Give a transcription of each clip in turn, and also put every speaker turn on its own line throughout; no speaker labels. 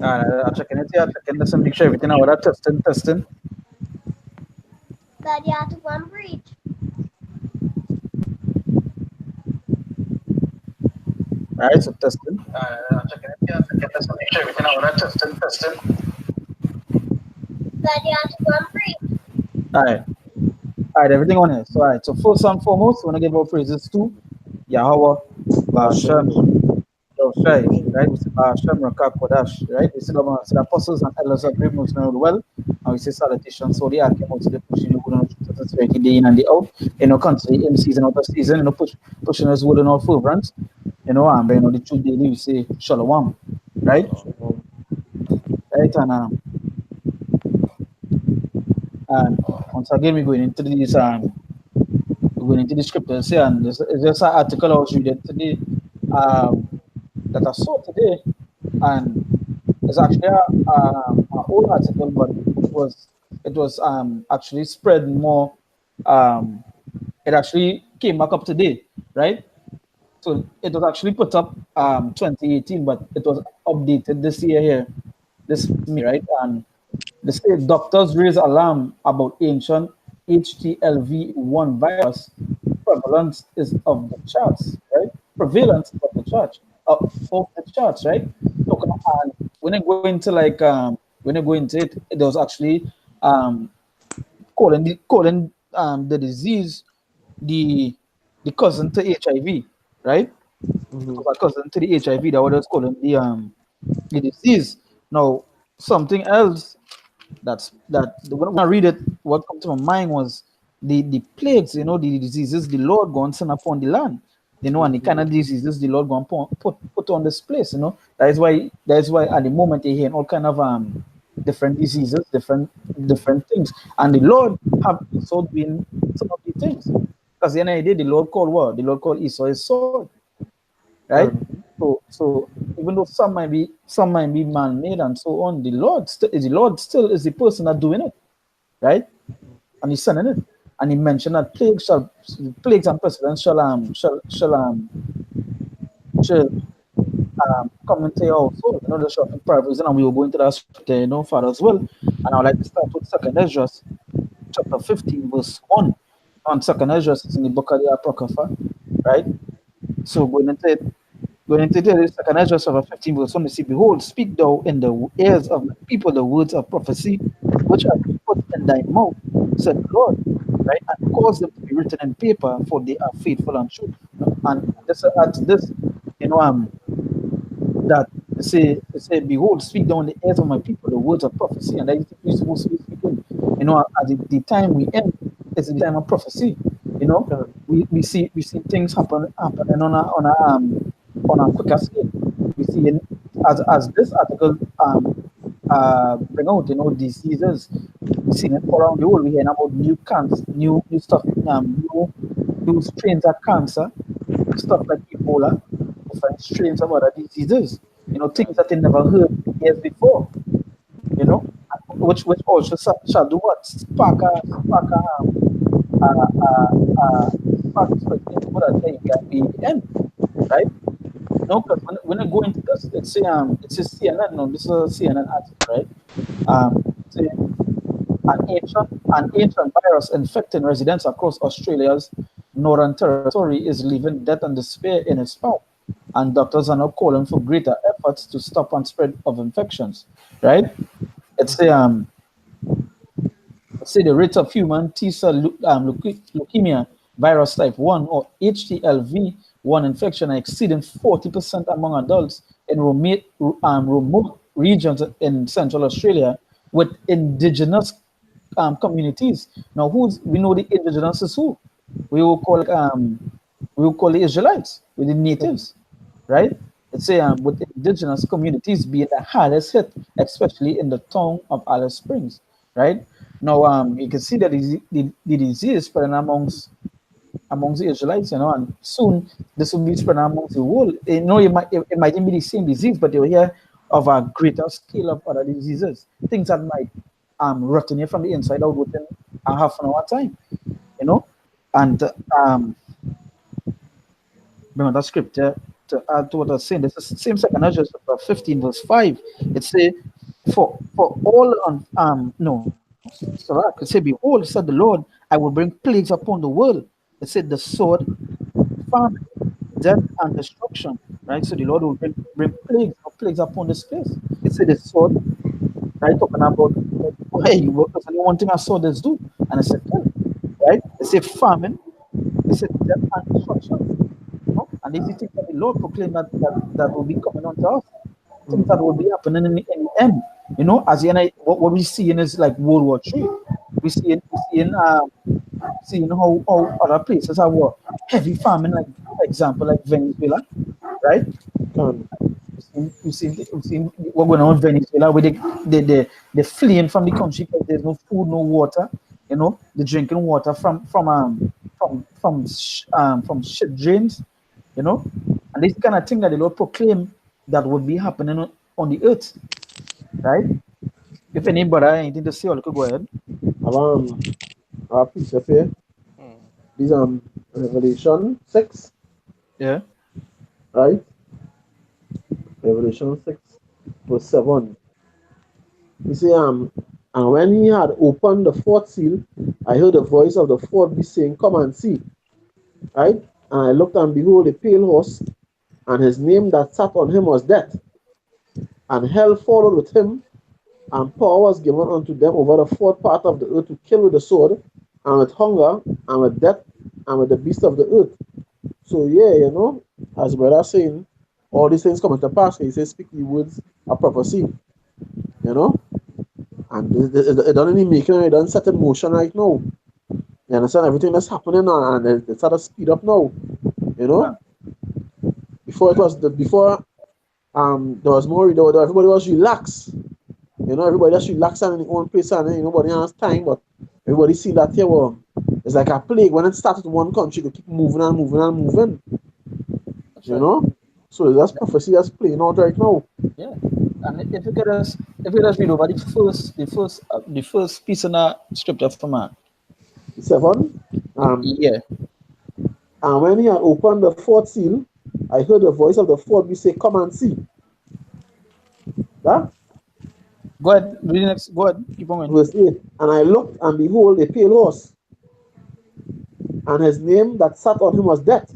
I'm checking it here, checking this and make sure everything out. Testing.
That you have to go and breathe.
Alright, so testing.
I'm checking it here, checking this and make sure everything out. Testing.
That you have to go and breathe.
Alright. Alright, everything on here. So alright, so first and foremost, we want to give our praises to Yahweh, Bashem, Shai, right? We say Hashem Rakak Kodash, right? We say the apostles and elders of great most know well. And we say salutations. So they are came out to the pushing the word on the day in and day out. Country in season out of season, pushing us word on all fervent. And the truth daily we say Shalom, right? Right, and once again we're going into this we're going into the scriptures here, and there's just an article I was reading today that I saw today, and it's actually an old article, but it was actually spread more. It actually came back up today, right? So it was actually put up 2018, but it was updated this year here, this May, right? And the state doctors raise alarm about ancient HTLV1 virus prevalence is of the charts, right? Prevalence of the charts, right? So, and when I go into when I go into it, it was actually um, calling the disease the cousin to HIV, right? It was a cousin to the HIV that was calling the disease. Now, something else that when I read it, what comes to my mind was the plagues, the diseases the Lord going to send upon the land, and the kind of diseases the Lord going to put on this place, That is why at the moment they hear all kind of different diseases, different things, and the Lord have also been some of the things, because the end of the day the Lord called what? The Lord called Esau his sword, right? So even though some might be man-made and so on, the Lord still is the person that doing it, right? And he's sending it. And he mentioned that plagues and pestilence shall come into your household. The shop in Proverbs, and we will go into that scripture, further as well. And I would like to start with Second Ezra, chapter 15, verse 1. And Second Ezra is in the book of the Apocrypha, right? So going into the Second Ezra chapter 15, verse 1, we see, behold, speak thou in the ears of the people the words of prophecy, which have been put in thy mouth, said the Lord, right? And cause them to be written in paper, for they are faithful and true. And this adds this, that they say, behold, speak down the ears of my people the words of prophecy, and that is we're supposed to be speaking. At the time we end, it's the time of prophecy. We see things happening on a quicker scale. We see as this article bring out, diseases. We see it all around the world. We hear about new cancer, new stuff, new strains of cancer, stuff like Ebola, different strains of other diseases. Things that they never heard years before. Which also shall do what? Spark expectation for that thing can be the end, right? No, because when I go into this, it's a CNN. No, this is a CNN article, right? Say an ancient virus infecting residents across Australia's Northern Territory is leaving death and despair in its path, and doctors are now calling for greater efforts to stop and spread of infections. Right? It's a say the rate of human T-cell leukemia virus type 1 or HTLV1 infection are exceeding 40% among adults in remote regions in Central Australia with indigenous communities. Now, we know the indigenous is who? We will call the Israelites, with the natives, right? Let's say with indigenous communities being the hardest hit, especially in the town of Alice Springs, right? Now, you can see that the disease spreading amongst the Israelites, and soon this will be spreading amongst the world. It might be the same disease, but you'll hear of a greater scale of other diseases, things that might rotting you from the inside out within a half an hour time, and bring on that scripture to add to what I was saying. This is the same second Ezra chapter 15, verse 5. It say, for all on no, Sirach, it say, behold, said the Lord, I will bring plagues upon the world. It said the sword, famine, death, and destruction. Right? So the Lord will bring plagues upon this place. It said the sword, right? Talking about hey, because only one thing I saw this do, and I said, kill, right? It said famine, it said death and destruction. And these are things that the Lord proclaimed that will be coming onto us. Things that will be happening in the end. As you know, what we see in is like World War III. We seeing how other places have what heavy famine, like for example, like Venezuela, right?
Can.
We seen what going on in Venezuela, where they're fleeing from the country because there's no food, no water. They're drinking water from shit drains. And this kind of thing that the Lord proclaimed that would be happening on the earth, right? If anybody has anything to say, or could go ahead.
Our precept here. These Revelation 6,
Yeah.
right? Revelation 6, verse 7. He say, and when he had opened the fourth seal, I heard the voice of the fourth beast saying, come and see. Right? And I looked, and behold, a pale horse, and his name that sat on him was Death. And hell followed with him, and power was given unto them over the fourth part of the earth to kill with the sword, and with hunger, and with death, and with the beasts of the earth. So yeah, as brother saying, all these things come to pass. He says, speak the words of prophecy. And it doesn't even make it doesn't set in motion right now. You understand everything that's happening now, and it's at a speed up now. Before there was more, everybody was relaxed. Everybody just relaxed and in their own place, and nobody has time, but everybody see that here, well, it's like a plague. When it started in one country, they keep moving and moving and moving. So that's prophecy that's playing out right now.
Yeah. And if you could just read over the first piece in that scripture for man.
7.
Yeah.
And when he had opened the fourth seal, I heard the voice of the fourth beast say, come and see. That?
Go ahead, read next. Go ahead, keep on going.
Verse 8. And I looked, and behold, a pale horse, and his name that sat on him was Death.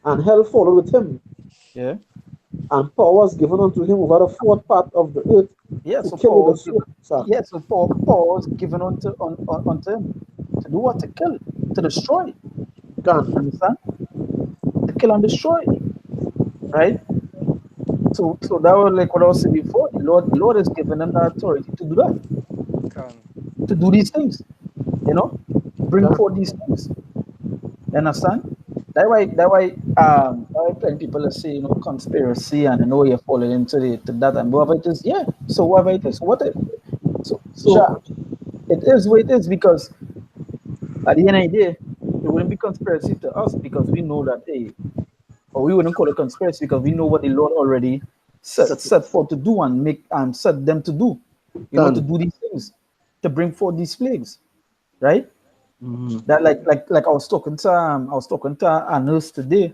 And hell followed with him.
Yeah.
And power was given unto him over the fourth part of the earth.
Yes,
to kill with the sword.
Yes, so power was given unto him to do what? To kill, to destroy. Understand? To kill and destroy. Right? So that was like what I was saying before. The Lord has given them the authority to do that. To do these things. Bring forth these things. You understand? That's why plenty people say, conspiracy, and you're falling into that and whatever it is. Yeah. So whatever it is. So it is what it is, because at the end of the day, it wouldn't be conspiracy to us, because we know that, or we wouldn't call it conspiracy, because we know what the Lord already set forth to do and make and set them to do. To do these things, to bring forth these plagues, right? That like I was talking to a nurse today,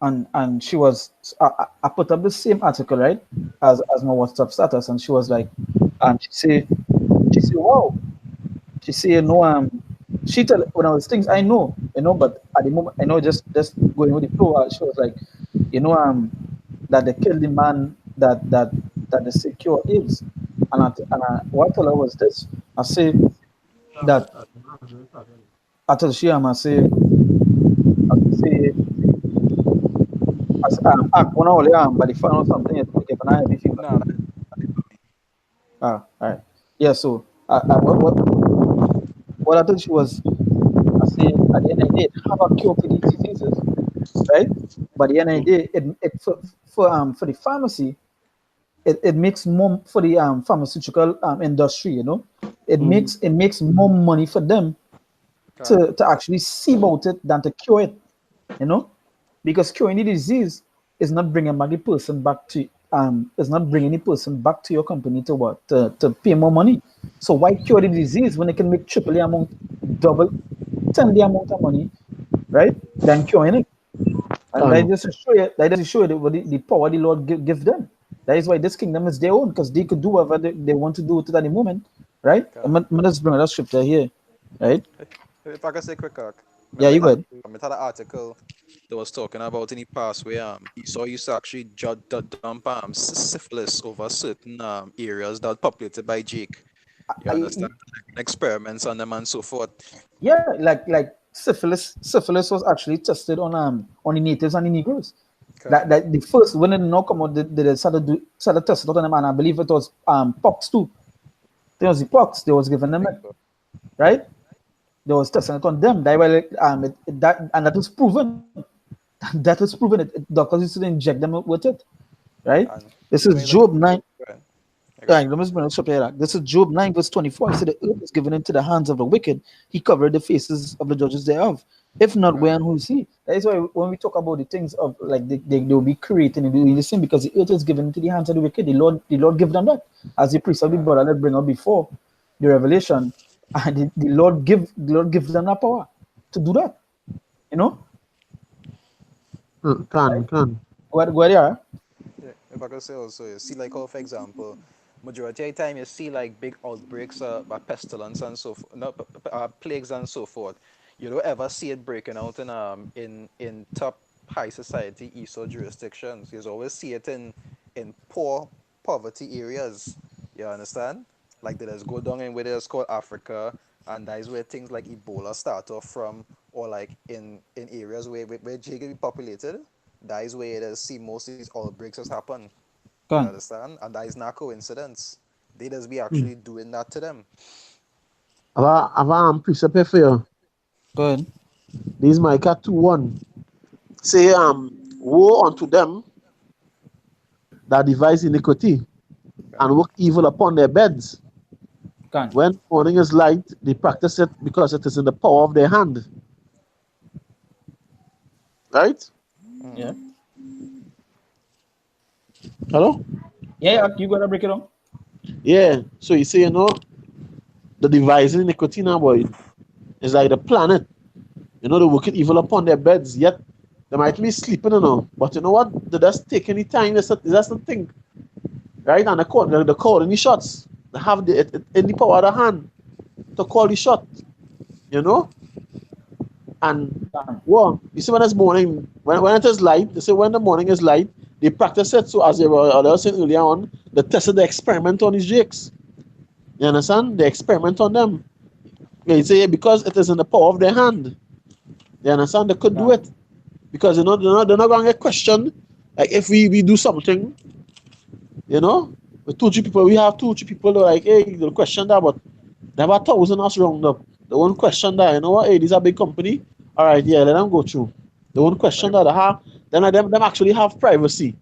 and she was I put up the same article, right, as my WhatsApp status, and she was like, and she said wow, she said she tell when I was things I know, but at the moment just going with the flow. She was like, that they killed the man that the secure is, and what I told her was this. I say that I told Shiam, I say act one only but the final something is to give an eye if you all right. Yeah, so what I told she was, I say at the end of the day, it have a cure for these diseases, right? But at the end of the day, it for the pharmacy, it makes more for the pharmaceutical industry, it makes more money for them to actually see about it than to cure it, because curing the disease is not bringing back the person back to is not bringing the person back to your company to what to pay more money. So why cure the disease when they can make triple the amount, double, 10 the amount of money, right? Than curing it. And that just to show you, the power the Lord give them. That is why this kingdom is their own, because they could do whatever they want to do at any moment, right? Let's bring that scripture here, right?
If I can say quick,
Yeah, you good?
I had an article that was talking about in the past where Esau used to actually dump syphilis over certain areas that were populated by Jake. You understand? Experiments on them and so forth.
Yeah, like syphilis was actually tested on the natives and the Negroes.
Okay.
That the first when it not come out, they started testing on them, and I believe it was pox too. There was the pox they was giving them, right? They was testing it on them. That way, that was proven. That was proven. Doctors used to inject them with it, right?
And
This
when
is
you
Job 9.
Right.
Right, let me bring it up here. This is Job 9, verse 24. He said, the earth is given into the hands of the wicked. He covered the faces of the judges thereof. If not, where and who is he? That is why when we talk about the things of like they will be creating and doing the same, because the earth is given into the hands of the wicked. The Lord give them that. As the priest of the brother that bring up before the revelation, and the Lord gives them that power to do that. You know?
Can.
Go ahead, yeah.
Yeah, if I could say also, you see, like, for example, majority of the time you see like big outbreaks by pestilence and so forth, no, plagues and so forth. You don't ever see it breaking out in top high society Esau jurisdictions. You always see it in poor poverty areas. You understand? Like they just go down in where it's called Africa, and that is where things like Ebola start off from, or like in areas where Jacob populated. That is where you see most of these outbreaks has happen. You
Go
understand? And that is not coincidence. They just be actually doing that to them.
Ava precept for you.
ahead.
This is Micah 2:1. Say woe unto them that devise iniquity and work evil upon their beds.
Go on.
When morning is light, they practice it because it is in the power of their hand. Right?
Yeah.
Hello?
Yeah, you gotta break it down.
Yeah. So you say, the devising iniquity now, boy, is like the planet. They working evil upon their beds, yet they might be sleeping, But you know what? They just take any time, that's the thing. Right? And the call any shots. They have in the power of the hand to call the shot. And well, you see when it's morning, when it is light, they say when the morning is light, they practice it. So as they were saying earlier on, they tested the experiment on these jakes. You understand? They experiment on them. They say because it is in the power of their hand. You understand? They could do it. Because they're not going to get questioned. Like if we do something, with 2-3 people, we have 2-3 people that are like, hey, they'll question that, but they have 1,000 us round up. They won't question that. You know what? Hey, this is a big company. All right, yeah, let them go through. They won't question that. Them actually have privacy.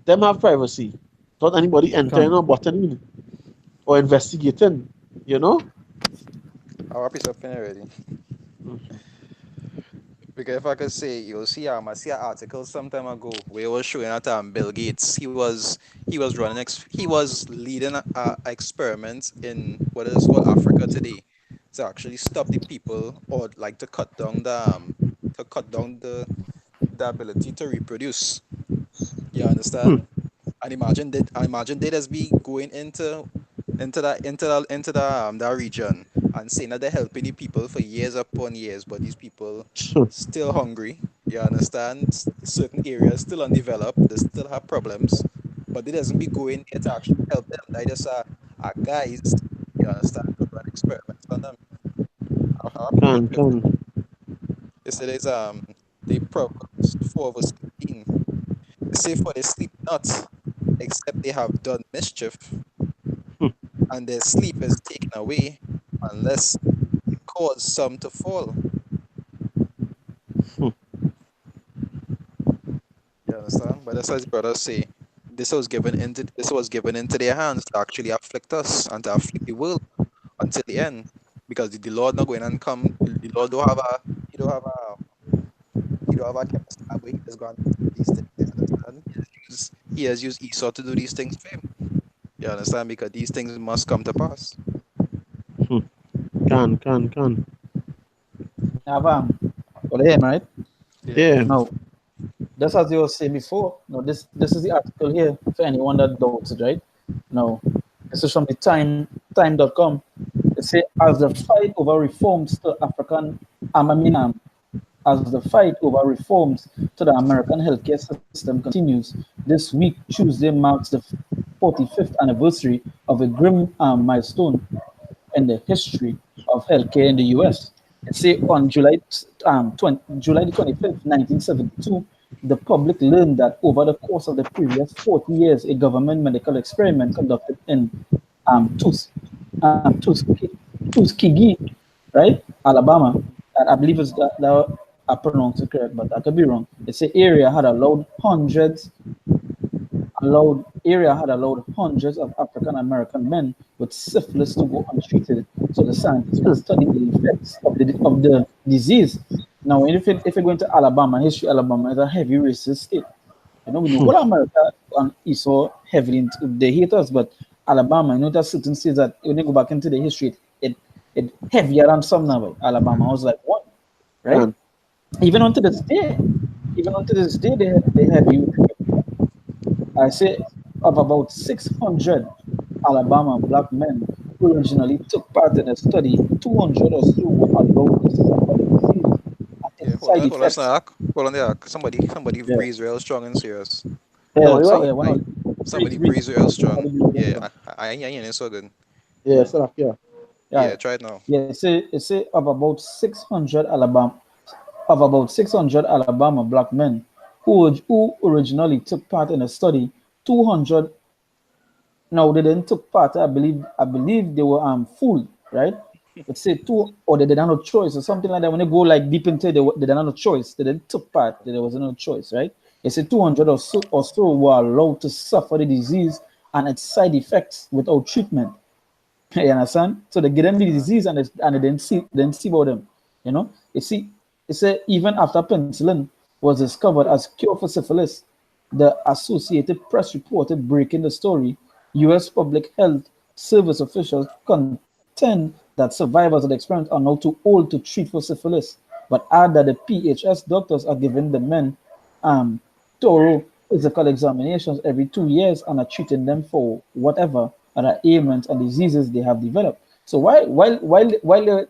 Them have privacy. Not anybody entering or buttoning or investigating.
Our piece of pen already. Because if I could say, you'll see I see an article some time ago where it was showing that Bill Gates he was leading a experiment in what is called Africa today to actually stop the people, or like to cut down the ability to reproduce. You understand? And imagine they just be going into that region and saying that they're helping the people for years upon years, but these people still hungry. You understand? Certain areas still undeveloped, they still have problems, but they doesn't be going there to actually help them. They just are guys, you understand, to run experiments on them. How ridiculous.
Can.
They say there's they Proverbs 4 verse 15. They say, for they sleep not, except they have done mischief, and their sleep is taken away, unless it cause some to fall. You understand? But that's as brothers say, this was given into their hands to actually afflict us and to afflict the world until the end. Because the Lord not going and come, the Lord don't have a he don't have a chemist lab where he just go and do these things. You understand? He has used Esau to do these things for him. You understand? Because these things must come to pass.
Can.
Now, well, him, right?
Yeah.
Now, just as you were saying before, no, this is the article here for anyone that doubts it, right? No, this is from the time.com. It says, as the fight over reforms to African, I mean, as the fight over reforms to the American healthcare system continues, this week, Tuesday marks the 45th anniversary of a grim milestone in the history of healthcare in the US. It say on July the 25th, 1972, the public learned that over the course of the previous 40 years, a government medical experiment conducted in Tus, Tuskegee, right, Alabama, and I believe it's that I pronounced it correct, but I could be wrong. It's an area had allowed hundreds of African American men with syphilis to go untreated. So the scientists will study the effects of the disease. Now, if you go into Alabama, history, Alabama is a heavy racist state. You know, we know what America is so heavily into the haters, but Alabama, you know, there's certain states that when you go back into the history, it heavier than some now. Alabama was like one, right? Even unto this day, they have you. I say of about 600 Alabama black men who originally took part in the study, 200 or so were allowed to suffer the disease and
Yeah,
its side
hold on,
effects.
snack. Hold on there. Somebody
Yeah,
breathes real strong and serious.
yeah,
Somebody
so
what?
yeah, one
I,
of
somebody
breathe,
breathes real strong.
somebody breathe
Yeah,
strong.
I ain't so good.
Yeah,
Yeah,
Salak, yeah.
Yeah,
yeah,
try it now.
yeah. It's of about 600 Alabama black men who originally took part in the study. 200 no, they didn't took part. I believe they were fooled, right? Let's say two, or they didn't have no choice or something like that. When they go like deep into it, they didn't have no choice. They didn't took part. There was no choice, right? They say 200 or so were allowed to suffer the disease and its side effects without treatment. You understand? So they get them the disease and they didn't see about them. You know, you see, even after penicillin was discovered as cure for syphilis, the Associated Press reported breaking the story. U.S. public health service officials contend that survivors of the experiment are now too old to treat for syphilis, but add that the PHS doctors are giving the men um, thorough physical examinations every 2 years and are treating them for whatever other ailments and diseases they have developed. So while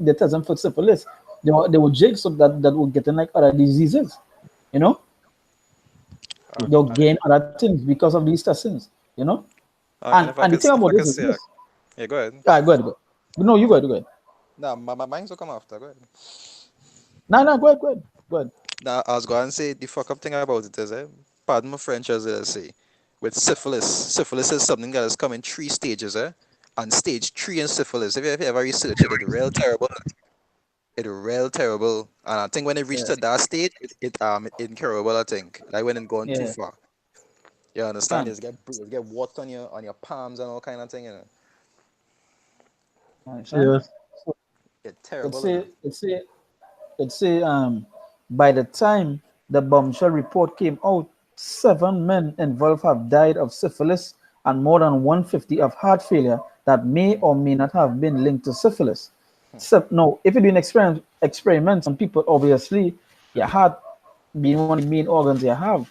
they test them for syphilis, they were jigs up that were getting like other diseases, you know, they'll
And
gain other things because of these testings, you know.
and
And the thing
if
about
I
this
could
is
say,
this.
yeah, go ahead.
All right, go ahead, go ahead. No, you go ahead, go ahead.
Nah, my mind's will come after. Go ahead.
No, go ahead, go ahead, go ahead.
Now I was going to say the fuck up thing about it is, pardon my French as I say, with syphilis. Syphilis is something that has come in three stages, and stage three in syphilis, if you ever research it, it's real terrible. It's real terrible. And I think when it reached
Yeah,
to that state, it incurable. I think like when it gone too
yeah.
far. You understand?
Can.
You get water on your palms and all kind of thing.
Understand?
Yeah.
So
It's
it's
terrible.
a it's a it's a by the time the bombshell report came out, 7 men involved have died of syphilis and more than 150 of heart failure that may or may not have been linked to syphilis. So no, if you do an experiments on people, obviously your heart being one of the main organs you have,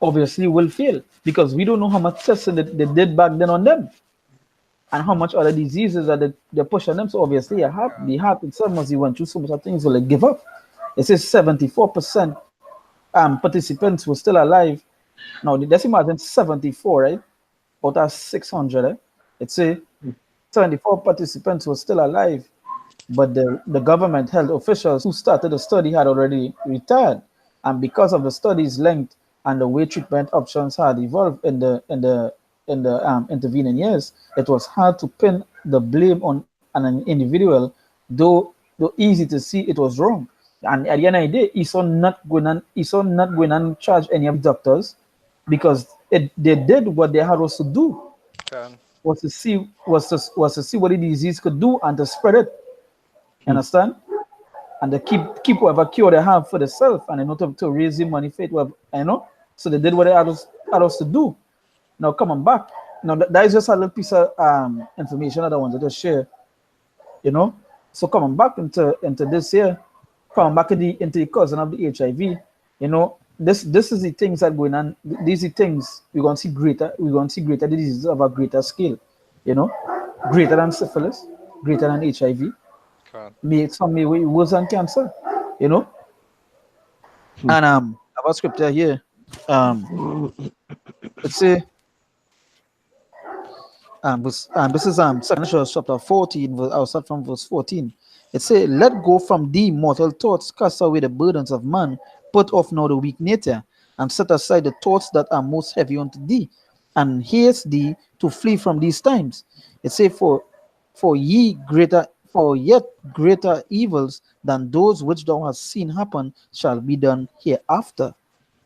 obviously will fail because we don't know how much testing they did back then on them and how much other diseases that they push on them. So obviously, the heart itself must be went through so much of things will like give up. It says 74% participants were still alive. Now, let's imagine 74, right? Out of 600, It's a 74 participants were still alive, but the government health officials who started the study had already retired. And because of the study's length and the way treatment options had evolved in the intervening years, it was hard to pin the blame on an individual, though easy to see it was wrong. And at the end of the day, Esau not going to charge any of the doctors because they did what they had was to do
Can
was to see what the disease could do and to spread it. You understand? And they keep whatever cure they have for themselves and they know to raise the money for it. So they did what they had us to do. Now coming back. Now that is just a little piece of information that I wanted to share. You know. So coming back into this year, coming back into the cousin of the HIV. You know, this is the things that going on. These are things we're gonna see greater diseases of a greater scale, you know, greater than syphilis, greater than HIV,
Can.
some may way worse than cancer, you know. And I have a scripture here. Let's say this is Second Corinthians chapter 14, I'll start from verse 14. It says, "Let go from thee mortal thoughts, cast away the burdens of man, put off now the weak nature, and set aside the thoughts that are most heavy unto thee, and haste thee to flee from these times." It says, For yet greater evils than those which thou hast seen happen shall be done hereafter.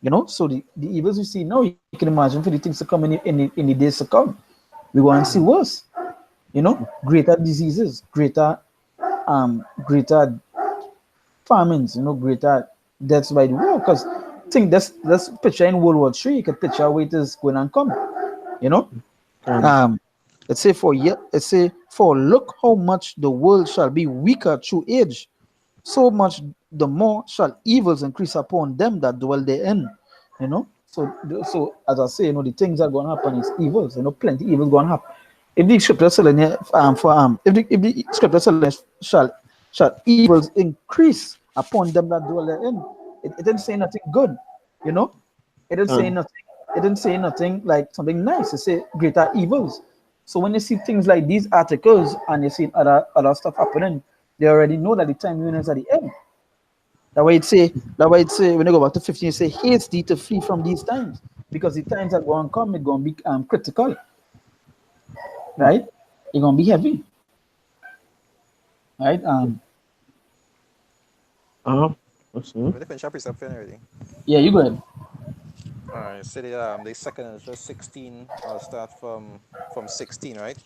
You know, so the evils we see now, you can imagine for the things to come in the days to come. We want to see worse, you know, greater diseases, greater famines, you know, greater deaths by the war. Because think that's picture in World War III, you can picture where it is going and come, you know. Let's say for look how much the world shall be weaker through age, so much the more shall evils increase upon them that dwell therein, you know. So as I say, you know, the things that are going to happen is evils, you know, plenty evils going to happen. If the scripture telling here, if the scripture telling shall evils increase upon them that dwell therein, it didn't say nothing good, you know. It didn't say nothing. It didn't say nothing like something nice. It say greater evils. So when you see things like these articles and you see other stuff happening, they already know that the time is at the end. That way it say when you go back to 15, you say, haste thee to flee from these times, because the times that going to come, it's going to be critical, right? It's going to be heavy, right?
What's
We're
that?
finish our precept already.
Yeah, you go ahead.
All right. So the second is just 16. I'll start from 16, right?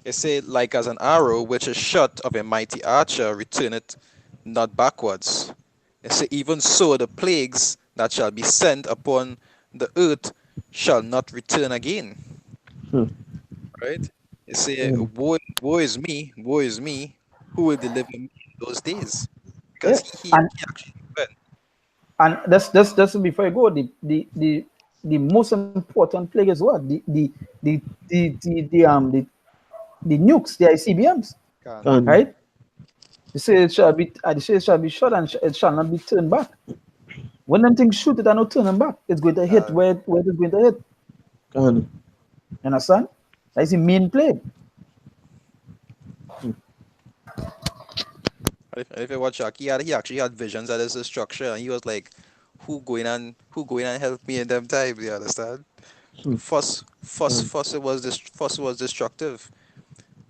It said, like as an arrow which is shot of a mighty archer returneth not backwards. It said, even so the plagues that shall be sent upon the earth shall not return again.
Hmm.
Right? It said, woe is me, who will deliver me in those days? Because
Yeah,
he actually went.
and that's before you go. The most important plague is what the nukes, the ICBMs,
Can.
Can
right? They say it shall be shot and it shall not be turned back. When them things shoot it and not turning back, it's going to hit
Can.
where it's going to hit.
can
You understand? That's the main plague.
And if you watch Jack, he actually had visions of this structure, and he was like, who going and help me in them times, you understand?
can
First was destructive.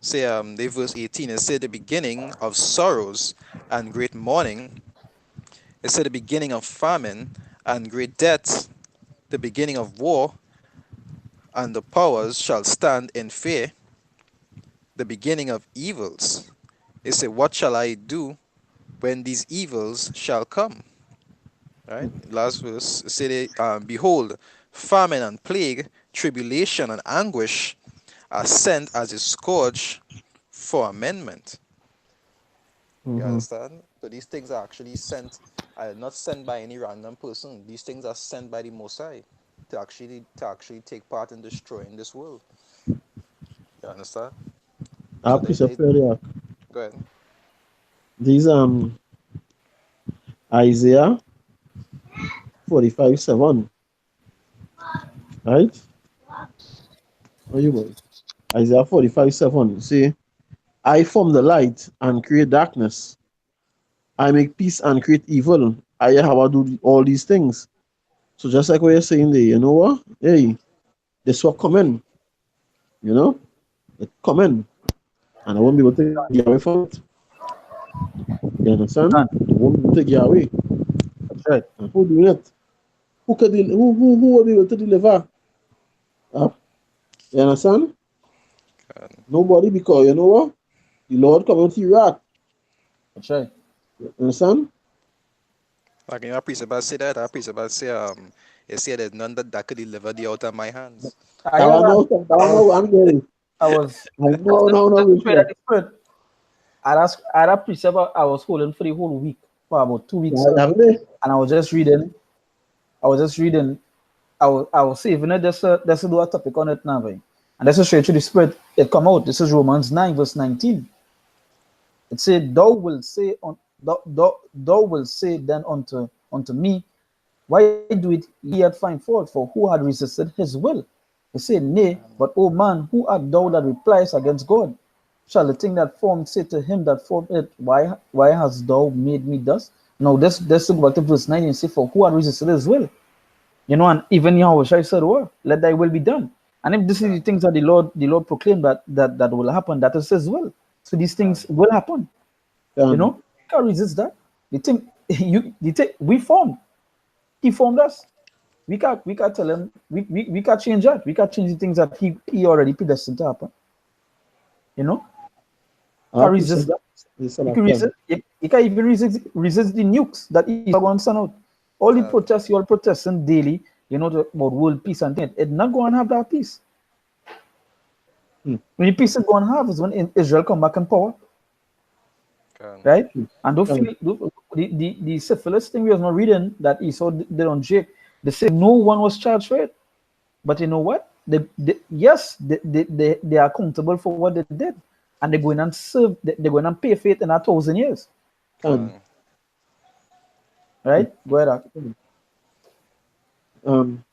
Say the verse 18, it said the beginning of sorrows and great mourning. It said the beginning of famine and great death, the beginning of war, and the powers shall stand in fear, the beginning of evils. It said, what shall I do when these evils shall come? Right? Last verse, it said, behold, famine and plague, tribulation and anguish are sent as a scourge for amendment. You understand? So these things are actually sent, not sent by any random person. These things are sent by the Most High to actually take part in destroying this world. You understand?
I
So they
precept earlier.
go ahead.
These Isaiah 45:7, right? Where you going? Isaiah 45:7. See, I form the light and create darkness. I make peace and create evil. I Yahweh do all these things. So just like what you're saying there, you know what? Hey, this what coming, you know? It coming. And I won't be able to get away from it. You understand?
Done.
I won't be able to get away.
That's right.
And who doing it? Who will be able to deliver? Uh, you understand? Nobody, because you know what? The Lord coming to your wrath.
That's right.
You understand?
Like you know, priest about say that, priest about say it said there's none that could deliver thee out of my hands.
I
That
hear
one
that.
no, that one no, I'm getting.
I was
I
I was
know, no, no,
just prayed at
Richard.
the spirit. I had a precept I was holding for the whole week for about 2 weeks,
Haven't they?
and I was just reading. I was just reading. I was saving it. That's a do a topic on it now, boy. And that's a straight to the spirit. It come out. This is Romans 9 verse 19. It said, thou will say then unto me, why do it ye yet find fault? For who had resisted his will? He said, nay, but O man, who art thou that replies against God? Shall the thing that formed say to him that formed it, why hast thou made me thus? Now let's go back to verse 9 and say, for who had resisted his will? You know, and even Yahweh said, well, let thy will be done. And if this is the things that the Lord proclaimed that will happen, that is his will. So these things will happen. You know, you can't resist that. The thing we formed. He formed us. We can't tell him we can't change that. We can't change the things that he already predestined to happen. You know? Can't resist that. You can resist, you can't even resist the nukes that Esau going to send out. All the protests you all protesting daily, you know, about world peace and things, it's not going to have that peace. When the peace is going to have is when Israel come back in power. Right? And don't feel the syphilis thing we was not reading that Esau did on Jake. They said no one was charged for it. But you know what? They are accountable for what they did. And they're going and serve, they're going and pay for it in 1,000 years. Right? Go ahead.
Remember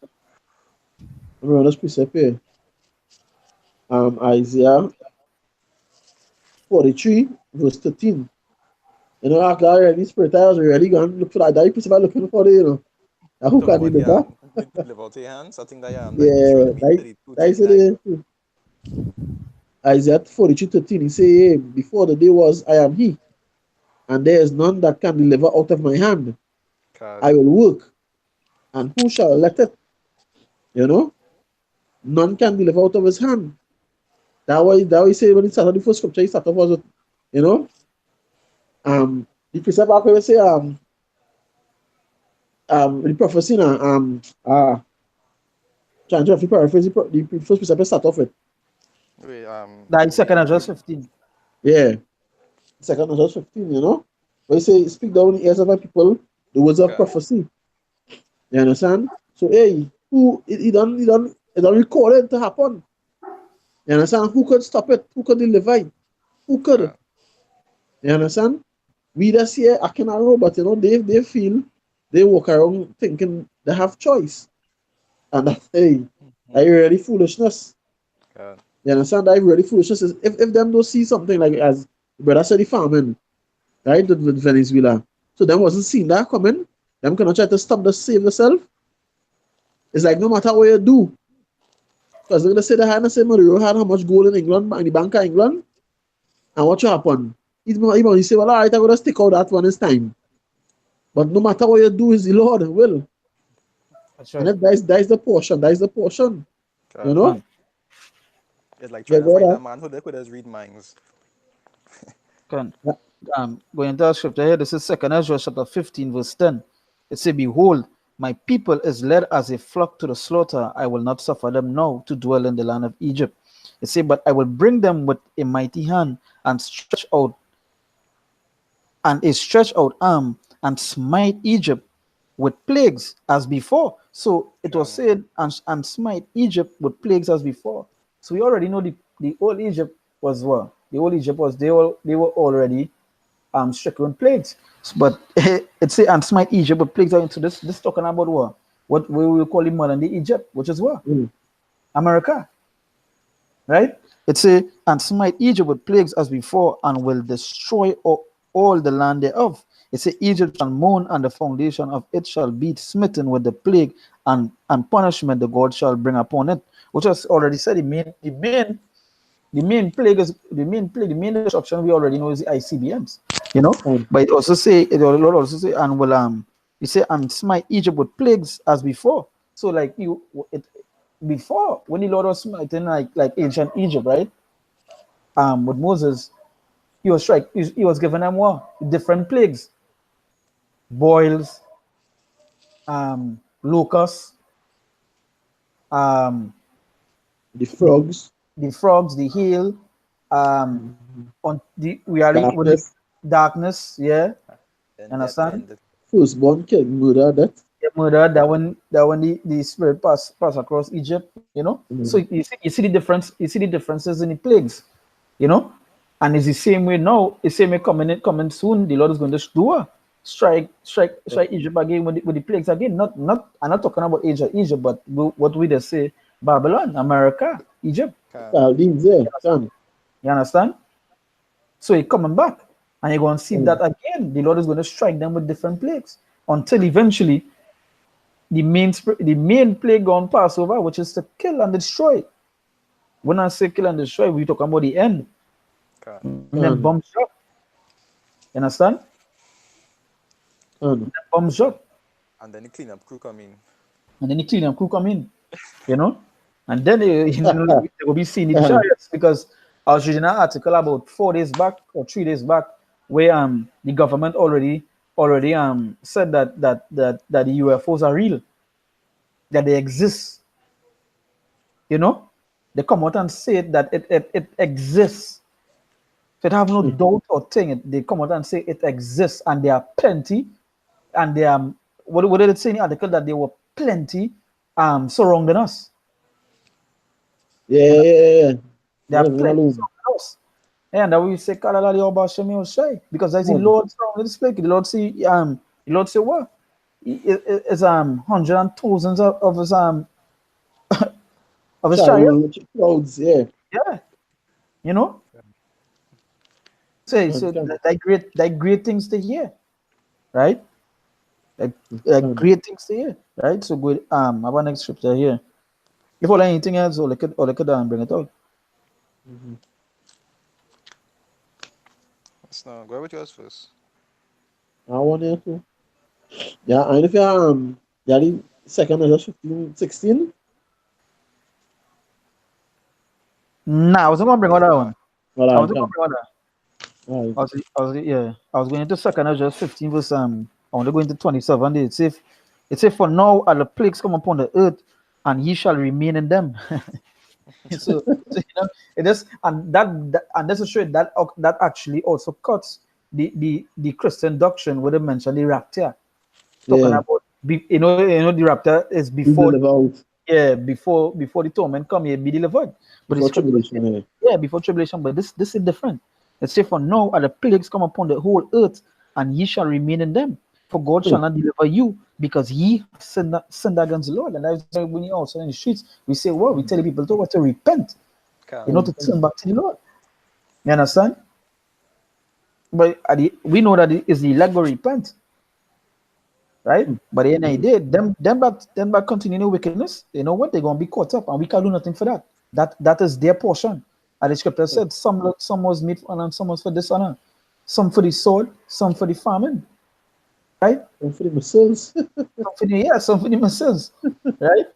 this precept here. Isaiah 43, verse 13. You know, after I read this spirit, I was really going to look for that precept looking for it, you know. Now, who can do that?
Live out your hands. I think that
that's it. Isaiah 43:13. He say, before the day was, I am he, and there is none that can deliver out of my hand. I will work, and who shall let it? You know, none can deliver out of his hand. That way he say when he started the first scripture, he started was, you know, the precept back will say, the prophecy now, trying to paraphrase the first precept start off with.
That second address 15.
Yeah. Second address 15, you know. When you say speak down in the ears of my people, the words of prophecy. You understand? So hey, who it done recorded to happen. You understand? Who could stop it? Who could deliver it? Who could? You understand? We just here I cannot know, but you know, they feel they walk around thinking they have choice. And that's that really foolishness. You understand? That really foolishness is if them don't see something like as brother said the farming, right, with Venezuela. So them wasn't seeing that coming. Them cannot try to stop the save themselves. It's like no matter what you do. Because they're gonna say the hand and say Mario had how much gold in England in the Bank of England. And what you happen? You say, well, alright, I'm gonna stick out that one this time. But no matter what you do, is the Lord will.
That's right.
And that's the portion. That's the portion. You know?
It's like trying to find a man who could just read minds.
Going to the scripture here, this is 2nd Ezra chapter 15, verse 10. It says, behold, my people is led as a flock to the slaughter. I will not suffer them now to dwell in the land of Egypt. It says, but I will bring them with a mighty hand and stretch out arm and smite Egypt with plagues as before. So it was said, and smite Egypt with plagues as before. So we already know the old Egypt was what? The old Egypt was they were already stricken with plagues. But it say and smite Egypt with plagues. So this talking about what we will call it modern day Egypt, which is what? America. Right? It say and smite Egypt with plagues as before, and will destroy all the land thereof. It say Egypt shall mourn, and the foundation of it shall be smitten with the plague and punishment the God shall bring upon it. Which was already said the main plague is the main destruction we already know is the ICBMs, you know. But it also say and will you say and smite Egypt with plagues as before. So like before when the Lord was smiting like ancient Egypt, right? With Moses, he was giving them what? Different plagues. Boils, locusts,
the frogs,
the hail, on the reality with the darkness, yeah. Understand?
Firstborn killed, murder, that.
get murdered. That when the spirit pass across Egypt, So
Mm.
you see the difference. You see the differences in the plagues, you know. And it's the same way now. The same way coming soon. The Lord is going to do a strike Egypt again with the plagues again. Not. I'm not talking about Egypt, but what we just say Babylon, America, Egypt.
Can.
Chaldeans, yeah, can.
You understand? So he coming back, and you're going to see
Mm.
that again. The Lord is going to strike them with different plagues until eventually the main plague on Passover, which is to kill and destroy. When I say kill and destroy, we're talking about the end.
Can.
When them
Can.
bombs drop, you understand?
Can.
Them bombs drop,
And then the cleanup crew come in.
and then the cleanup crew come in, you know, and then they will be seeing the
Can.
chariots because I was reading an article about 4 days back or 3 days back where the government already said that the UFOs are real, that they exist, you know. They come out and say that it exists. So they have no doubt or thing. They come out and say it exists, and there are plenty, and they are what did it say in the article that there were plenty surrounding us.
Yeah,
You
yeah,
know,
yeah, yeah.
there
Not
are
even
plenty
alone.
surrounding us. And that we say Kalalali Oba Shemi Oshai, because as the
Can.
Lord surrounded this place, the Lord say what? Is hundreds and thousands of his chariot.
Chariot crowds, yeah.
Yeah, you know. Say so
Can.
that great things to hear, right? Like
Can.
great things to hear, right? So good. Have our next scripture here. If all anything else, or bring it out.
Mhm.
Let's now go with yours first.
I want you to. Yeah, and if you yeah, the second is just 15, 16.
Nah, I wasn't gonna bring out that
Nah.
one.
Well,
I
I
wasn't gonna
can.
bring out that.
All right.
I was going into second just 15 verse I want to go into 27. It says for now are the plagues come upon the earth, and ye shall remain in them. It is, and that's a straight that actually also cuts the Christian doctrine where they mention the rapture, talking
Yeah.
about the rapture is
We
before,
deliver out
yeah, before the torment come here be delivered. But the
before
scripture
tribulation. Yeah.
yeah, before tribulation, but this is different. It says, for now are the plagues come upon the whole earth, and ye shall remain in them. For God shall
Hmm.
not deliver you, because ye have sinned against the Lord. And that's why when you also in the streets, we say, well, we tell the people to repent,
Can.
to turn back to the Lord. You understand? But we know that it is the illegal repent, right? But at the end of the day, them that continue in wickedness, you know what? They're gonna be caught up, and we can't do nothing for that. That is their portion. And the scripture said, some was meat for honor, and some was for dishonor, some for the sword, some for the famine, right?
And for the missiles,
Some for the missiles, right?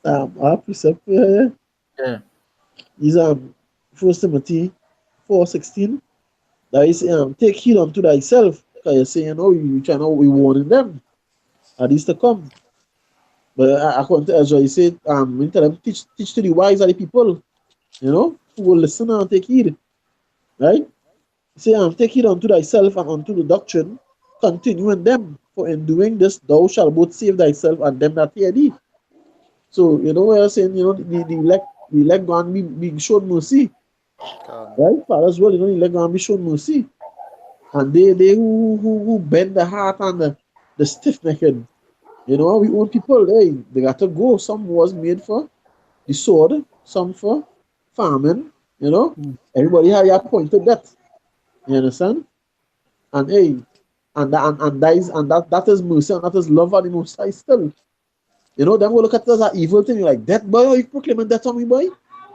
our precept here
Yeah.
is First Timothy 4:16. That is take heed unto thyself, because you're saying, you trying to we warning them. At least to come. But according to Ezra, he said, we tell them teach to the wise of the people, who will listen and take heed. Right? Say, take heed unto thyself and unto the doctrine, continue in them, for in doing this thou shalt both save thyself and them that hear thee. So, what you're saying, the elect going to be shown mercy,
Can.
right? For as well, the elect going to be shown mercy. And they who bend the heart and the stiff necked, we own people, they got to go. Some was made for the sword, some for farming,
Mm.
everybody had their appointed death. You understand? And that is mercy and that is love and the most high still. Them will look at us as an evil thing. You're like, death boy, are you proclaiming death on me, boy?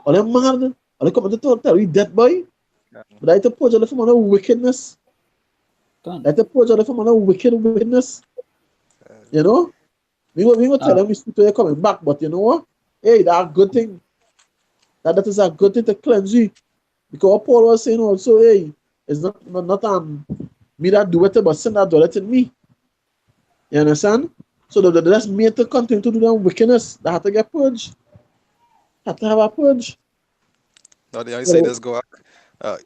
Are they mad? Are they coming to tell you death boy?
Can.
But I to purge them from other wickedness.
Done.
I to purge them from other wickedness. You know? We will tell
Uh,
them we speak to you coming back, but you know what? Hey, that's a good thing. That is a good thing to cleanse you. Because what Paul was saying also, hey, it's not me that do it, but sin that do it in me. You understand? So that's me to continue to do that wickedness. That have to get purged. Have to have a purge.
Now the only say
Well,
this go.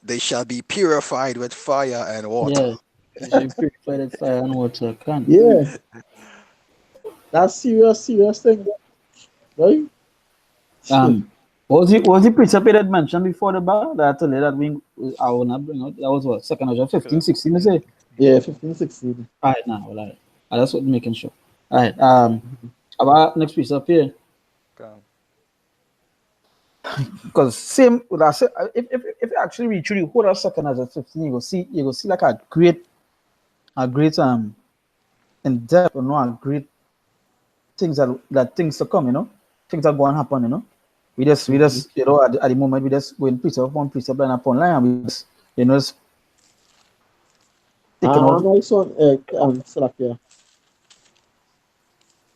They shall be purified with fire and water.
yeah. You should purify that fire and water. Can.
yeah. That's serious thing, right? Shit.
What was the precept that mentioned before the bar that I told you that I will not bring out? That was what, second or 15, 16, you say?
Yeah, 15, 16.
All right, now, all right. That's what making sure. All right. About next precept here,
Okay.
because same with I said, if you actually read through the whole of second as a 15, you go see like a great in depth, a great things that things to come, things are going to happen, we just at the moment we just going precept upon precept line upon line, and we just just taking out.
Nice one, Slakia.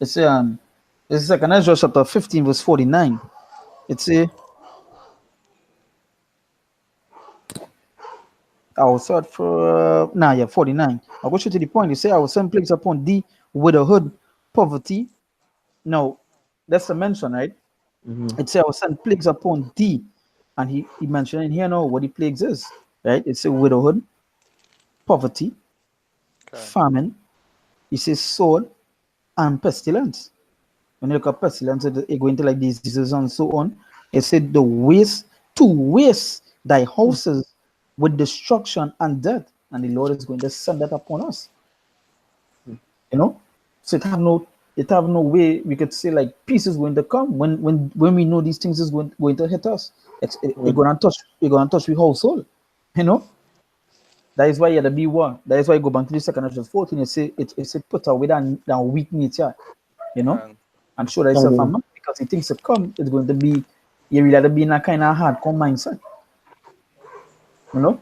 It's it's second Ezra chapter 15 verse 49. It's a I will start for 49. I'll go straight to the point. You say I will send plagues upon thee, widowhood, poverty. No, that's the mention, right? It says I will send plagues upon thee. And he mentioned in here now what the plagues is, right? It's a widowhood, poverty,
Okay.
famine. He says sword and pestilence. When you look at pestilence, it go into like diseases and so on. It said to waste thy houses with destruction and death, and the Lord is going to send that upon us. So it have no way we could say like peace is going to come when we know these things is going to hit us. It's gonna touch the whole soul. You know that is why you had to be one. That is why you go back to the second Corinthians 14. It's a put away that weak nature.
Okay.
And show thyself a man, because the things to come is going to be, you will have to be in a kind of hardcore mindset. You know,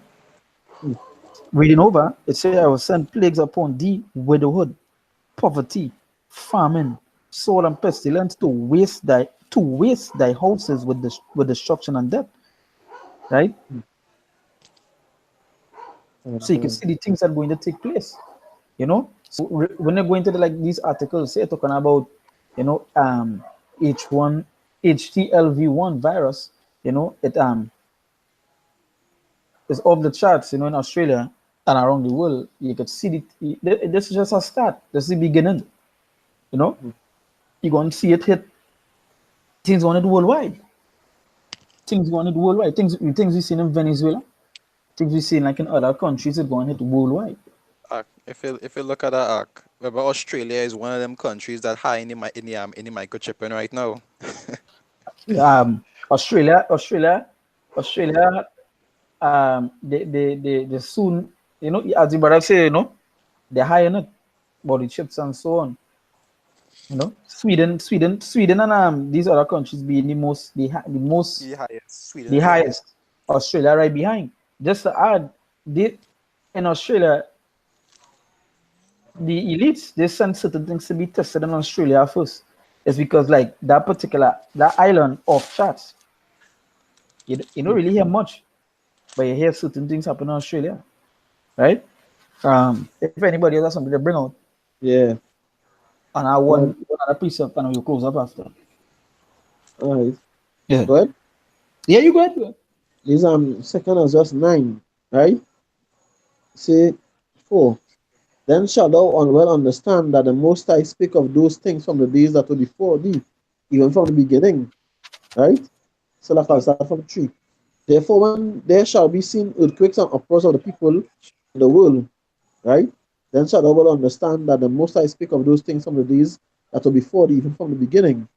reading over, it says, I will send plagues upon thee, widowhood, poverty, famine, sword and pestilence to waste thy houses with destruction and death. Right? So you can see the things that are going to take place. So when you go into these articles, say talking about H1 HTLV1 virus, it is off the charts, in Australia and around the world. You could see this is just a start. This is the beginning. You're going to see it hit things on it worldwide. Things we seen in Venezuela, things we seen like in other countries, it's going to hit worldwide.
If you look at that, remember Australia is one of them countries that high in the microchipping right now.
Australia, they soon, as the brother say, they're high in it, body chips and so on. Sweden, and these other countries being
The highest. Sweden
the
is the highest.
highest. Australia right behind. Just to add, in Australia, the elites, they send certain things to be tested in Australia first. It's because like that island off charts, you don't really hear much, but you hear certain things happen in Australia, right? If anybody else has something to bring out,
Yeah.
and I one other precept, and we'll close up after.
All right.
Yeah.
Good.
Yeah, you go ahead.
These second is just 9, right? Say 4. Then shalt thou well understand that the Most High speak of those things from the days that were before thee, even from the beginning, right? So like I'll start from 3. Therefore, when there shall be seen earthquakes and uproars of the people in the world, right? Then shalt thou well understand that the Most High speak of those things from the days that were before thee, even from the beginning.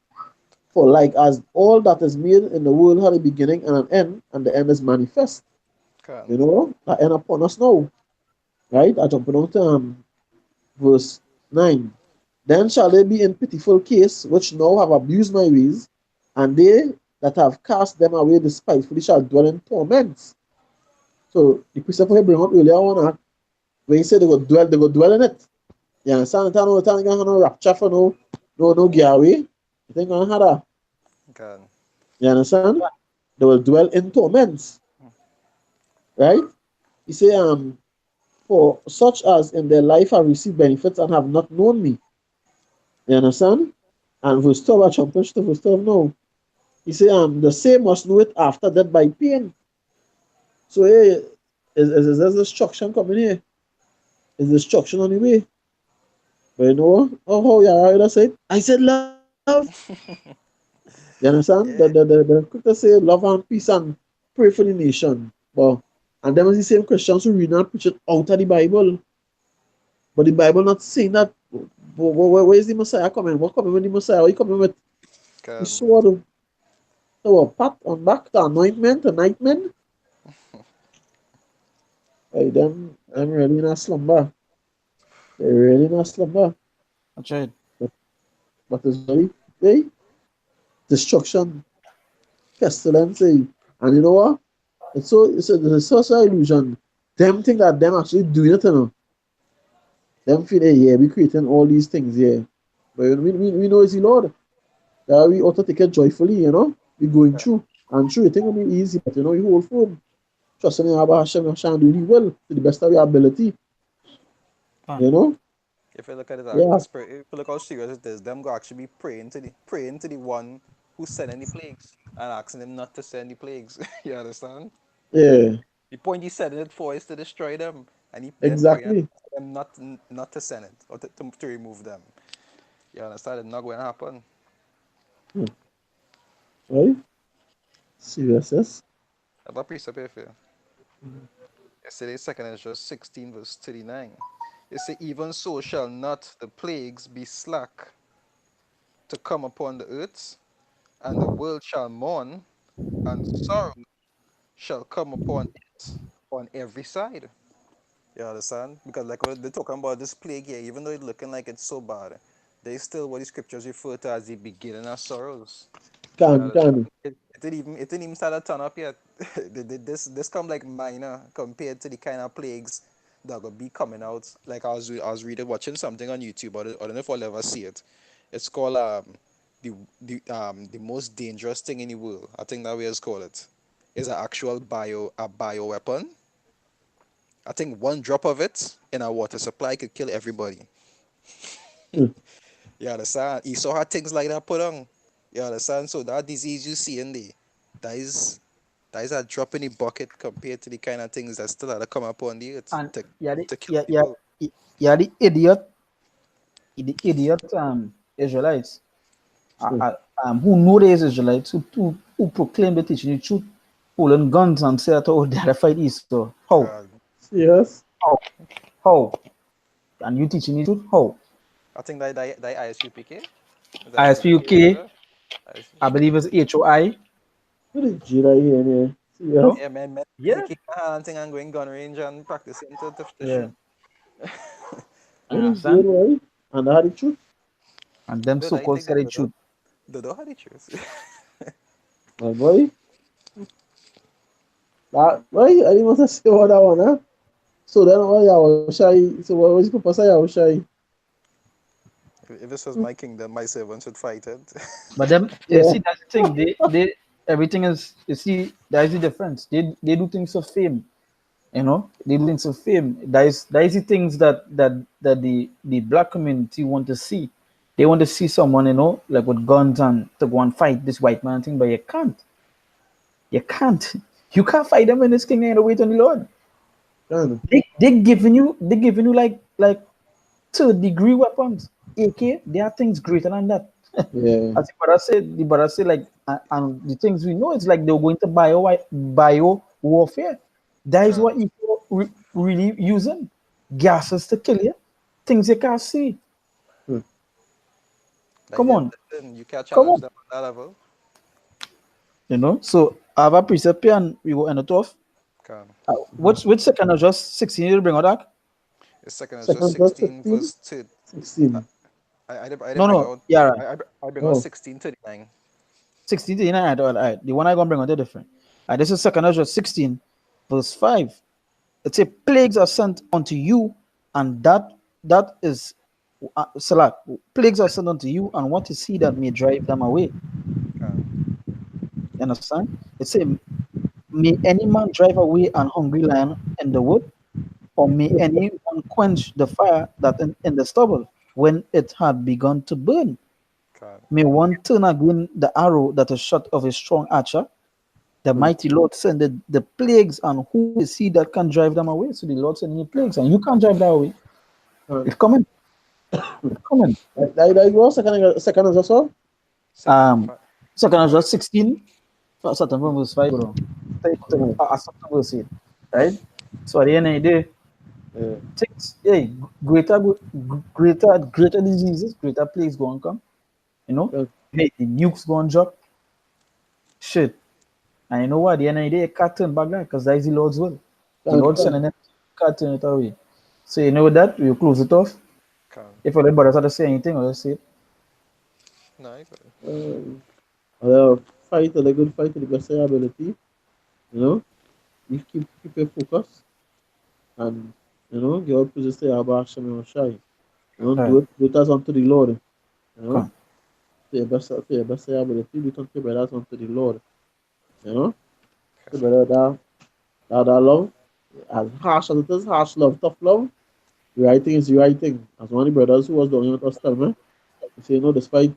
For like as all that is made in the world had a beginning and an end, and the end is manifest.
Okay.
That end upon us now. Right? I jump down to verse 9. Then shall they be in pitiful case, which now have abused my ways, and they that have cast them away despitefully shall dwell in torments. So the precept we bring up earlier on, when he said they go dwell in it. You understand? It's not no rapture for no getaway. You think gonna have that?
Okay.
You understand? They will dwell in torments. Right? He say, for such as in their life have received benefits and have not known me. You understand? And verse 12, I jump to verse 12 now. He say, the same must know it after death by pain. So hey, is destruction coming here? Is destruction on the way? But you know how you say it? I said love. You understand?
Yeah,
The scripture say love and peace and pray for the nation. But and them is the same Christians who read and preach it out of the Bible. But the Bible not saying that. Where is the Messiah coming? What coming with the Messiah? What he coming with? The
can
sword, the pat on back, the anointment. Hey, them really in a slumber. They really in a slumber.
That's right.
But, but it's very, hey, destruction, pestilence, hey. And you know what? It's such an illusion. Them think that them actually doing it, you know. Them feel, hey, yeah, we creating all these things, yeah. But we know it's the Lord. That we ought to take it joyfully, you know. We going through. And true, you think it'll be easy, but you know, you hold firm. Trust in Abba Hashem, Hashem doing it well to the best of your ability,
Fine.
you know.
if you look at it,
Yeah,
if you look how serious it is, them go actually be praying to the one who sent any plagues and asking him not to send the plagues. You understand?
yeah,
The point he's setting it for is to destroy them, and they're praying
exactly.
for them not to send it or to remove them. You understand? It's not going to happen.
Hmm. Right? Serious, yes.
I have a precept here for you. Yesterday, second is just 16 verse 39. It says, even so shall not the plagues be slack to come upon the earth, and the world shall mourn, and sorrow shall come upon it on every side. You understand? Because like when they're talking about this plague here, even though it's looking like it's so bad, there's still what the scriptures refer to as the beginning of sorrows. You understand?
Can.
It didn't even start to turn up yet. This come like minor compared to the kind of plagues that will be coming out. Like I was reading watching something on YouTube. I don't know if I'll ever see it. It's called the most dangerous thing in the world. I think that way it's called it. Is an actual bio weapon. I think one drop of it in our water supply could kill everybody.
Hmm.
You understand? You saw how things like that put on. You understand? So that disease you see in there, that is that is a drop in the bucket compared to the kind of things that still had to come upon the earth
And
to,
yeah, the,
to kill
yeah, yeah,
people.
yeah, the idiot Israelites
Hmm.
who know they is Israelites, who proclaim the teaching the truth, pulling guns and say that, oh, they're fight Esau. How?
God,
Serious?
How? How? And you teaching the truth? How?
I think that ISUPK, is that ISUPK
ISPUK,
Israel? ISU.
I believe it's HOI,
What is Jira here, man?
you know?
Serious?
Yeah, man,
Yeah.
taking my hand thing and going gun range and practicing to
Yeah.
shoot.
I
What is Jira,
understand?
right? And I had the truth.
And them
Though I
so-called
think
say
that
the truth.
Dodo had the truth.
My boy. That boy, I didn't want to say what that one, huh? So then why I was shy? So what was the purpose I was shy?
If this was my kingdom, my servants would fight it.
But them, you
Yeah.
see, that's the thing. They, everything is. You see, that is the difference. They do things for fame. You know, they do things for fame. That is the things that the black community want to see. They want to see someone, you know, like with guns and to go and fight this white man thing, but you can't. You can't. You can't fight them in this king and wait on the Lord.
Can.
They giving you like third degree weapons. AK, there are things greater than that.
Yeah.
As the brother said, like, and the things we know, it's like they're going to bio warfare. That is
Can.
what people really using gases to kill you, things you can't see.
Hmm.
Like
Come on,
then you can't
come
challenge
on,
them on that level.
you know. So I have a precept here, and we will end it off.
Can.
Which second of just 16 you bring out that?
The second is just
Second verse
16
15,
verse 2.
16.
I did
No,
bring
no,
out
yeah, right.
I bring out
Oh.
1639.
16 to 9. All right. The one I gonna bring out is different. This is second Ezra 16, verse 5. It says, plagues are sent unto you, and that is Salat. Plagues are sent unto you, and what is he that may drive them away?
Can.
You understand? It says, may any man drive away an hungry lion in the wood, or may anyone quench the fire that in the stubble when it had begun to burn?
Can.
May one turn again the arrow that is shot of a strong archer? The
Hmm.
mighty Lord sent the plagues, and who is he that can drive them away? So the Lord sending the plagues, and you can't drive that away.
Can.
It's coming. Come on.
That was second as well.
Um, second Ezra 16, starting from verse 5, bro. Starting verse 8, right? So at the end of the day,
Yeah.
things, hey, greater diseases, greater plagues going to come, you know?
Yeah.
Hey, the nukes going to drop, shit. And you know what? At the end of the day, it can't turn back that because that is the Lord's will. The Lord sending it, can't turn it away. So you know with that, we'll close it off.
Can.
If anybody has to say anything, I'll just say it.
No, you good.
Fight a good fight to the best of your ability. You know, you keep your focus and give up to just say about Hashem and shy.
Right.
Do it as unto the Lord. You know,
Come.
to your best of your ability, do it unto your brothers unto the Lord. You know, the
Okay.
brother that love, as harsh as it is, harsh love, tough love. The right thing is the right thing. As one of the brothers who was down here with us tell me, he say, despite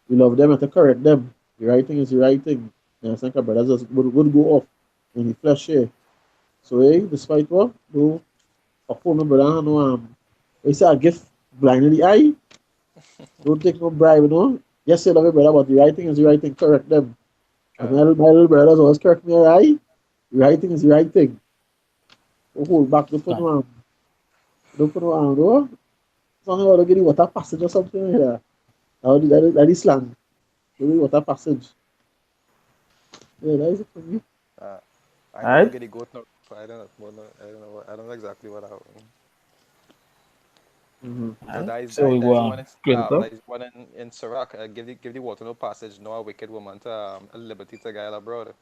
we love them and to correct them, the right thing is the right thing. And I think our brothers just would go off in the flesh here. So, despite what, do uphold my brother, we say a gift blinding the eye. Don't take no bribe, Yes, you love your brother, but the right thing is the right thing. Correct them. And
Okay.
my little brothers always correct me, right? The right thing is the right thing. Don't hold back, don't put no arm, no. Somehow I'll get the water passage or something like that. That is slang. The water passage. Yeah, that is it for me.
Uh, I
All
know
right.
look at the goat no. I don't know. Well, no, I don't know. I don't know exactly what happened.
Mm-hmm.
All right.
That is
So we
that is
go
the one in
clear it up.
that is one in Sirach. Give the water no passage. No a wicked woman to a liberty to guy abroad.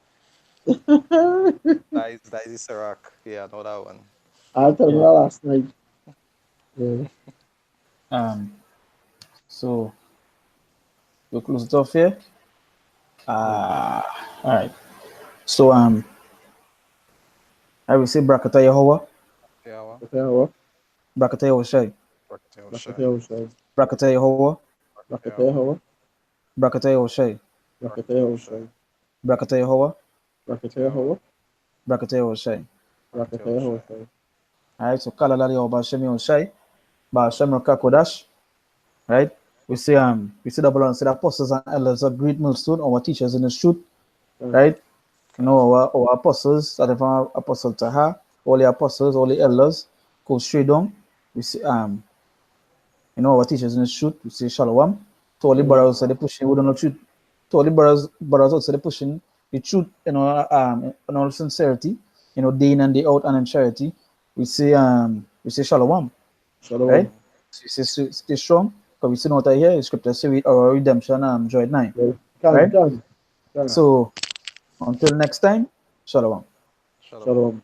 That is the Sirach. Yeah, I know that one.
I told you
Yeah.
that last night. Yeah.
Um. So we'll close it off here.
Mm.
All right. So I will say Brakata Yehovah,
Yeah, well,
Bakatawa,
Brakata Yehoshai,
Rakateo Shai,
Bakatawa Shai,
Brakata Yehovah,
Rakateo,
Bakatawa,
Brakata Yehoshai,
Rakateo
Bakatawa
Shai,
Shai,
Brakata Yehovah,
Rakateo,
Bakatawa,
Brakata Yehoshai.
Rakateo
Bakatawa
Shai.
Shai.
All right. So Kala Lali Yehovah Shem Yehoshai, Ba Shem Raka Kodash. Right. We see the balance. The apostles and elders are great millstone. Our teachers in the truth.
Mm.
Right. You
Okay.
know our apostles. That from Apostle Taha, all the apostles, all the elders go straight down. We see our teachers in the truth. We say Shalom. To all the
Shalom.
brothers that they pushing, we don't know truth. To all the brothers also they pushing the truth, in all sincerity, day in and day out and in charity. We say Shalom, right?
Shalom.
Mm.
So we say stay strong, because we see not here. The scripture say we our redemption joy at night,
Yeah. Can,
right?
can, can.
Can.
So until next time, Shalom.
Shalom.
Shalom.